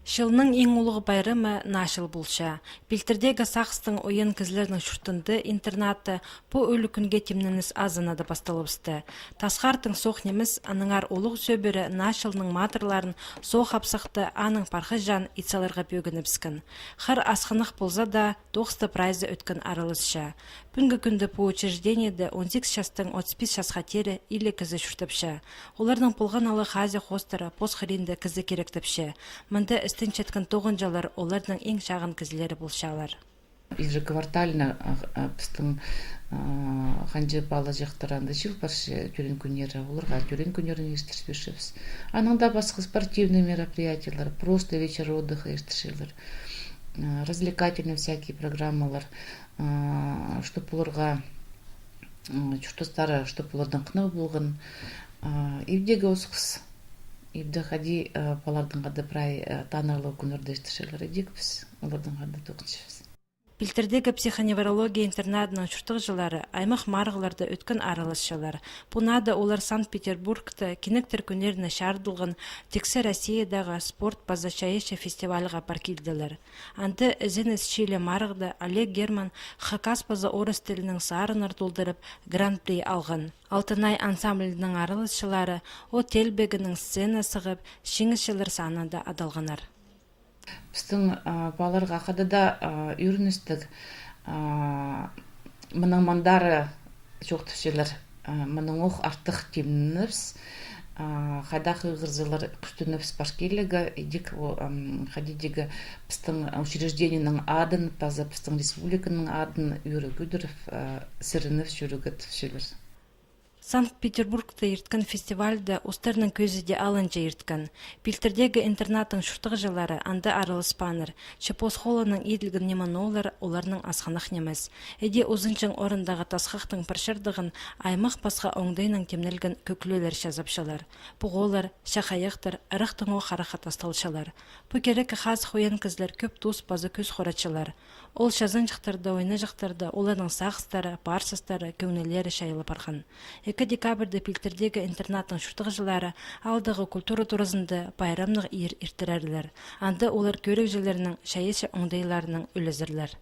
Шылның ең улығы байрымы нашыл болша. Билтердегі сақстың ойын кізлерінің шүртінді интернаты бұ өлі күнге темніңіз азынады басталыбысты. Тасқартың соқ неміз аныңар олық сөбірі нашылның матырларын соқ апсақты аның парқы жан итсаларға бөгініпскін. Хыр асқынық болса да 90 прайзы өткін арылысша. Бүгінгі күнді бұл учреждениеде 18 жастың 35 жасқа тері или кізі шүртіпші. Олардың болған алы хази хостары посхыринді кізі керектіпші. Мында істін четкін тоғын жалар олардың ең шағын кізілері болшалар. Ежеквартально біздің қанжы бала жақтаранды жыл баршы көрен күнері, оларға көрен күнерін естіршпешіпіз. Аныңда басқа спортивные мероприятиялар, просто вечер отдыха естіршелер, развлекательные всякие программалар, чтоб оларға чұртыстары, чтоб олардан қынау болған, евдегі осықыз. Ибді қади балардың қады прай танарлы күнерді естіршелер едек біз, олардың қады тоқыншымыз. Билтердегі психоневрология интернатының шүртіқ жылары аймақ марғыларды өткен аралысшылар. Бұнады олар Санкт-Петербургты кенектер күнеріне шардылған тексе Россиядағы спорт базачайышы фестиваліға паркелділер. Анды ізін ісшілі марғды Олег Герман Хакас база орыс тілінің сарыныр толдырып гран-при алған. Алтынай ансамблінің аралысшылары о телбегінің сцена сығып шеңішілер санында адалғанар. Біздің баларға қадада үйріністік мұның мандары жоқ түшелер, мұның оқ артық темініпс, қайдақ үйғырзылар күштініпс башкелігі, едік қадидегі біздің учреждениенің адын, таза біздің республиканың адын үйрі күдіріп, сірініп жүрігі түшелер. Санкт-Петербургта ерткін фестивальді ұстарының көзіде алынжа ерткін. Билтердегі интернаттың шүртіғы жылары анды арылыспаныр. Чепос холының еділгін неман олар оларының асқанық неміз. Эде ұзынчың орындағы тасқақтың піршірдігін аймақ басқа оңдайның темнелгін көкілелер жазапшылар. Бұғы олар шақайықтыр, ырықтың о қарақат асталшылар. Бұ керек қаз қойын кізлер көп туыс базы көз қорачылар. Ол шазын жақтарды, ойны жақтарды, олардың сақыстары, барсыстары, көңнелері шайылы барған. 2 декабрді Билтердегі интернаттың шүртіғы жылары алдағы культура турызынды байрамнық ер ертірәрлер. Анды олар көрек жерлерінің шайысы оңдайларының өлізірлер.